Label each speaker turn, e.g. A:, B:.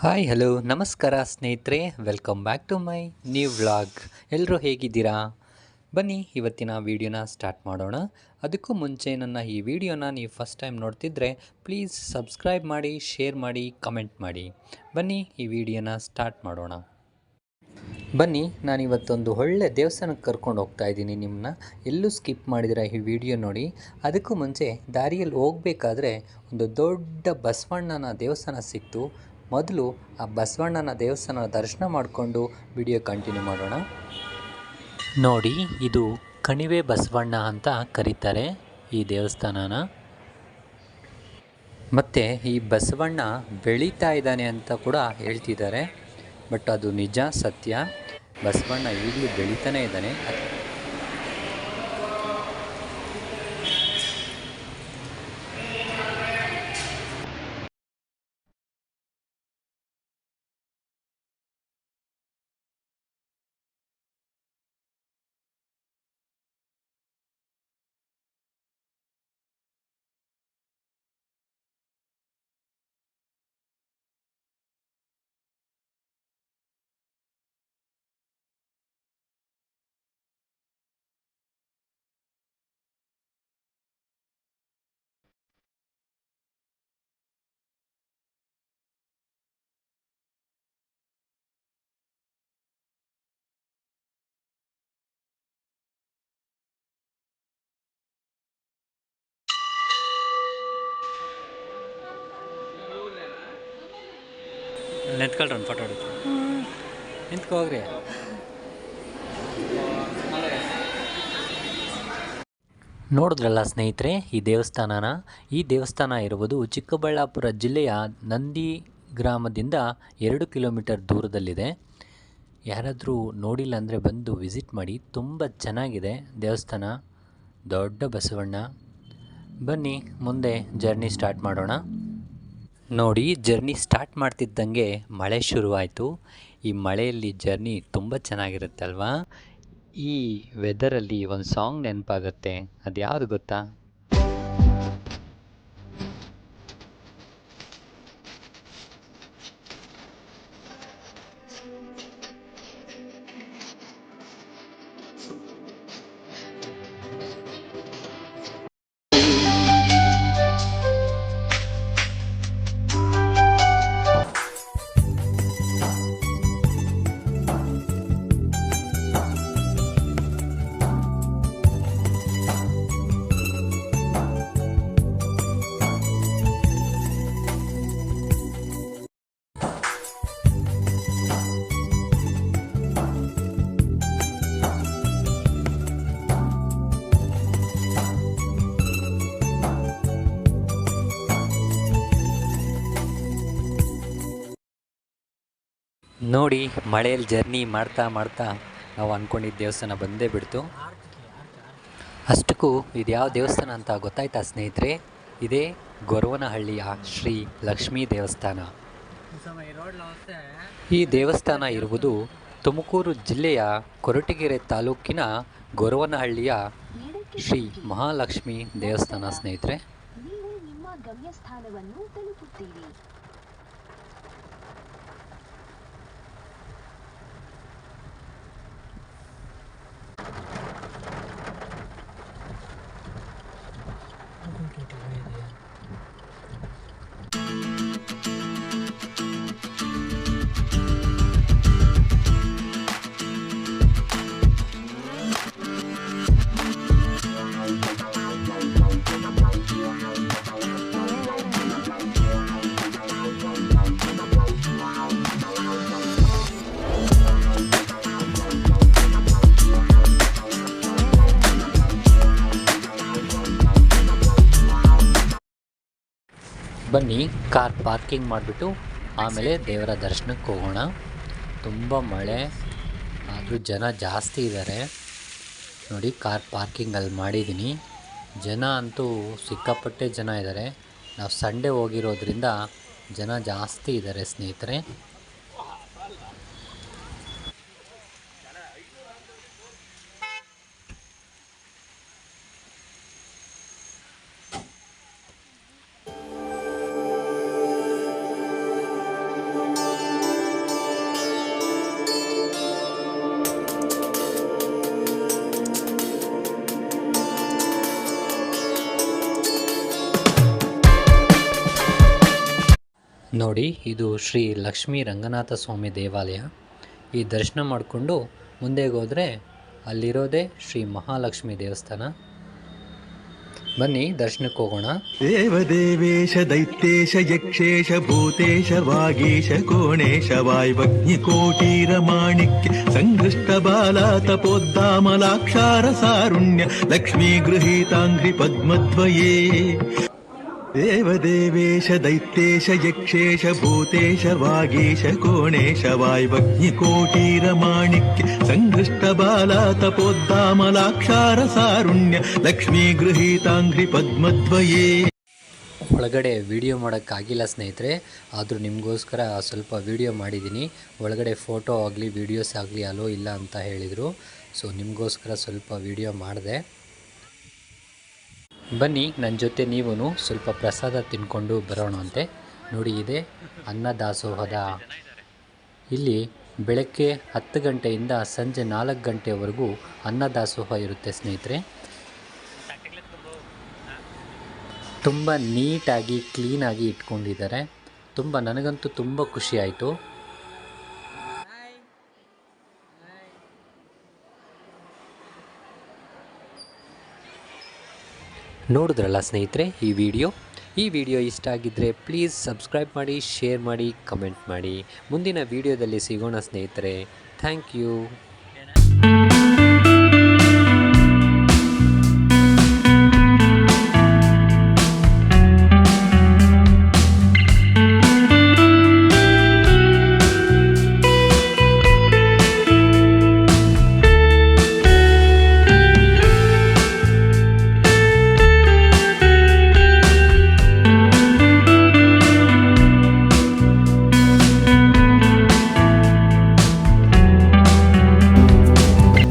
A: Hi hello ನಮಸ್ಕಾರ ಸ್ನೇಹಿತರೆ, welcome back to my new vlog. ಎಲ್ಲರೂ ಹೇಗಿದ್ದೀರಾ? ಬನ್ನಿ ಇವತ್ತಿನ ವಿಡಿಯೋನ ಸ್ಟಾರ್ಟ್ ಮಾಡೋಣ. ಅದಕ್ಕೂ ಮುಂಚೆ ನನ್ನ ಈ ವಿಡಿಯೋನ ನೀವು ಫಸ್ಟ್ ಟೈಮ್ ನೋಡ್ತಿದ್ರೆ ಪ್ಲೀಸ್ ಸಬ್ಸ್ಕ್ರೈಬ್ ಮಾಡಿ, ಶೇರ್ ಮಾಡಿ, ಕಮೆಂಟ್ ಮಾಡಿ. ಬನ್ನಿ ಈ ವಿಡಿಯೋನ ಸ್ಟಾರ್ಟ್ ಮಾಡೋಣ. ಬನ್ನಿ ನಾನಿವತ್ತೊಂದು ಒಳ್ಳೆ ದೇವಸ್ಥಾನಕ್ಕೆ ಕರ್ಕೊಂಡು ಹೋಗ್ತಾ ಇದ್ದೀನಿ ನಿಮ್ಮನ್ನ. ಎಲ್ಲೂ ಸ್ಕಿಪ್ ಮಾಡಿದರೆ ಈ ವಿಡಿಯೋ ನೋಡಿ. ಅದಕ್ಕೂ ಮುಂಚೆ ದಾರಿಯಲ್ಲಿ ಹೋಗಬೇಕಾದ್ರೆ ಒಂದು ದೊಡ್ಡ ಬಸವಣ್ಣನ ದೇವಸ್ಥಾನ ಸಿಕ್ತು. ಮೊದಲು ಆ ಬಸವಣ್ಣನ ದೇವಸ್ಥಾನ ದರ್ಶನ ಮಾಡಿಕೊಂಡು ವಿಡಿಯೋ ಕಂಟಿನ್ಯೂ ಮಾಡೋಣ. ನೋಡಿ, ಇದು ಕಣಿವೆ ಬಸವಣ್ಣ ಅಂತ ಕರೀತಾರೆ ಈ ದೇವಸ್ಥಾನನ. ಮತ್ತು ಈ ಬಸವಣ್ಣ ಬೆಳೀತಾ ಇದ್ದಾನೆ ಅಂತ ಕೂಡ ಹೇಳ್ತಿದ್ದಾರೆ. ಬಟ್ ಅದು ನಿಜ, ಸತ್ಯ. ಬಸವಣ್ಣ ಈಗಲೂ ಬೆಳೀತಾನೆ ಇದ್ದಾನೆ. ನೆತ್ಕೊಳ್ರಿ, ಫೋಟೋ ಹೊಡಿತು ನಿಂತ್ಕೋಗ್ರಿ. ನೋಡಿದ್ರಲ್ಲ ಸ್ನೇಹಿತರೆ ಈ ದೇವಸ್ಥಾನನ. ಈ ದೇವಸ್ಥಾನ ಇರುವುದು ಚಿಕ್ಕಬಳ್ಳಾಪುರ ಜಿಲ್ಲೆಯ ನಂದಿ ಗ್ರಾಮದಿಂದ 2 ಕಿಲೋಮೀಟರ್ ದೂರದಲ್ಲಿದೆ. ಯಾರಾದರೂ ನೋಡಿಲ್ಲ ಅಂದರೆ ಬಂದು ವಿಸಿಟ್ ಮಾಡಿ. ತುಂಬ ಚೆನ್ನಾಗಿದೆ ದೇವಸ್ಥಾನ. ದೊಡ್ಡ ಬಸವಣ್ಣ. ಬನ್ನಿ ಮುಂದೆ ಜರ್ನಿ ಸ್ಟಾರ್ಟ್ ಮಾಡೋಣ. ನೋಡಿ, ಜರ್ನಿ ಸ್ಟಾರ್ಟ್ ಮಾಡ್ತಿದ್ದಂಗೆ ಮಳೆ ಶುರುವಾಯಿತು. ಈ ಮಳೆಯಲ್ಲಿ ಜರ್ನಿ ತುಂಬ ಚೆನ್ನಾಗಿರುತ್ತೆ ಅಲ್ವಾ? ಈ ವೆದರಲ್ಲಿ ಒಂದು ಸಾಂಗ್ ನೆನಪಾಗುತ್ತೆ. ಅದು ಯಾವುದು ಗೊತ್ತಾ? ನೋಡಿ, ಮಳೆಯಲ್ಲಿ ಜರ್ನಿ ಮಾಡ್ತಾ ಮಾಡ್ತಾ ನಾವು ಅಂದ್ಕೊಂಡಿದ್ದ ದೇವಸ್ಥಾನ ಬಂದೇ ಬಿಡ್ತು. ಅಷ್ಟಕ್ಕೂ ಇದು ಯಾವ ದೇವಸ್ಥಾನ ಅಂತ ಗೊತ್ತಾಯ್ತಾ ಸ್ನೇಹಿತರೆ? ಇದೇ ಗೊರವನಹಳ್ಳಿಯ ಶ್ರೀ ಲಕ್ಷ್ಮೀ ದೇವಸ್ಥಾನ. ಈ ದೇವಸ್ಥಾನ ಇರುವುದು ತುಮಕೂರು ಜಿಲ್ಲೆಯ ಕೊರಟಗೆರೆ ತಾಲೂಕಿನ ಗೊರವನಹಳ್ಳಿಯ ಶ್ರೀ ಮಹಾಲಕ್ಷ್ಮಿ ದೇವಸ್ಥಾನ ಸ್ನೇಹಿತರೆ.
B: ನಿಮ್ಮ ಗಮ್ಯಸ್ಥಾನವನ್ನು ತಲುಪುತ್ತೀರಿ.
A: ಬನ್ನಿ ಕಾರ್ ಪಾರ್ಕಿಂಗ್ ಮಾಡಿಬಿಟ್ಟು ಆಮೇಲೆ ದೇವರ ದರ್ಶನಕ್ಕೆ ಹೋಗೋಣ. ತುಂಬ ಮಳೆ ಆದರೂ ಜನ ಜಾಸ್ತಿ ಇದ್ದಾರೆ. ನೋಡಿ, ಕಾರ್ ಪಾರ್ಕಿಂಗಲ್ಲಿ ಮಾಡಿದ್ದೀನಿ. ಜನ ಅಂತೂ ಸಿಕ್ಕಾಪಟ್ಟೆ ಜನ ಇದ್ದಾರೆ. ನಾವು ಸಂಡೇ ಹೋಗಿರೋದ್ರಿಂದ ಜನ ಜಾಸ್ತಿ ಇದ್ದಾರೆ ಸ್ನೇಹಿತರೆ. ನೋಡಿ, ಇದು ಶ್ರೀ ಲಕ್ಷ್ಮೀ ರಂಗನಾಥ ಸ್ವಾಮಿ ದೇವಾಲಯ. ಈ ದರ್ಶನ ಮಾಡಿಕೊಂಡು ಮುಂದೆ ಹೋದರೆ ಅಲ್ಲಿರೋದೇ ಶ್ರೀ ಮಹಾಲಕ್ಷ್ಮಿ ದೇವಸ್ಥಾನ. ಬನ್ನಿ ದರ್ಶನಕ್ಕೆ ಹೋಗೋಣ.
C: ದೇವದೇವೇಶ ದೈತ್ಯೇಶ ಯಕ್ಷೇಶ ಭೂತೇಶ ವಾಗೀಶ ಕೋಣೇಶ ವಾಯ್ವಗ್ನಿ ಕೋಟೀರ ಮಾಣಿಕ್ಯ ಸಂಘೃಷ್ಟ ಬಾಲ ತಪೋದ್ದಾಮಲಾಕ್ಷಾರ ಸಾರುಣ್ಯ ಲಕ್ಷ್ಮೀ ಗೃಹೀತಾಂಘ್ರಿ ಪದ್ಮದ್ವಯೇ. ದೇವದೇವೇಶ ದೈತ್ಯೇಶ ಯಕ್ಷೇಶ ಭೂತೇಶ ವಾಗೀಶ ಕೋಣೇಶ ವಾಯ್ವಗ್ನಿ ಕೋಟೀರ ಮಾಣಿಕ್ಯ ಸಂಘೃಷ್ಟ ಬಾಲ ತಪೋದ್ದಾಮಲಾಕ್ಷಾರ ಸಾರುಣ್ಯ ಲಕ್ಷ್ಮೀ ಗೃಹೀತಾಂಘ್ರಿ ಪದ್ಮದ್ವಯೇ.
A: ಒಳಗಡೆ ವಿಡಿಯೋ ಮಾಡೋಕ್ಕಾಗಿಲ್ಲ ಸ್ನೇಹಿತರೆ, ಆದರೂ ನಿಮಗೋಸ್ಕರ ಸ್ವಲ್ಪ ವಿಡಿಯೋ ಮಾಡಿದ್ದೀನಿ. ಒಳಗಡೆ ಫೋಟೋ ಆಗಲಿ ವೀಡಿಯೋಸ್ ಆಗಲಿ ಅಲೋ ಇಲ್ಲ ಅಂತ ಹೇಳಿದರು. ಸೊ ನಿಮಗೋಸ್ಕರ ಸ್ವಲ್ಪ ವಿಡಿಯೋ ಮಾಡಿದೆ. ಬನ್ನಿ ನನ್ನ ಜೊತೆ ನೀವು ಸ್ವಲ್ಪ ಪ್ರಸಾದ ತಿನ್ಕೊಂಡು ಬರೋಣಂತೆ. ನೋಡಿ, ಇದೆ ಅನ್ನದಾಸೋಹದ. ಇಲ್ಲಿ ಬೆಳಗ್ಗೆ 10 ಗಂಟೆಯಿಂದ ಸಂಜೆ 4 ಗಂಟೆವರೆಗೂ ಅನ್ನದಾಸೋಹ ಇರುತ್ತೆ ಸ್ನೇಹಿತರೆ. ತುಂಬ ನೀಟಾಗಿ ಕ್ಲೀನಾಗಿ ಇಟ್ಕೊಂಡಿದ್ದಾರೆ. ನನಗಂತೂ ತುಂಬ ಖುಷಿ ಆಯಿತು. ನೋಡಿದ್ರಲ್ಲ ಸ್ನೇಹಿತರೆ ಈ ವಿಡಿಯೋ ಇಷ್ಟ ಆಗಿದ್ದರೆ ಪ್ಲೀಸ್ ಸಬ್ಸ್ಕ್ರೈಬ್ ಮಾಡಿ, ಶೇರ್ ಮಾಡಿ, ಕಮೆಂಟ್ ಮಾಡಿ. ಮುಂದಿನ ವಿಡಿಯೋದಲ್ಲಿ ಸಿಗೋಣ ಸ್ನೇಹಿತರೆ. Thank you.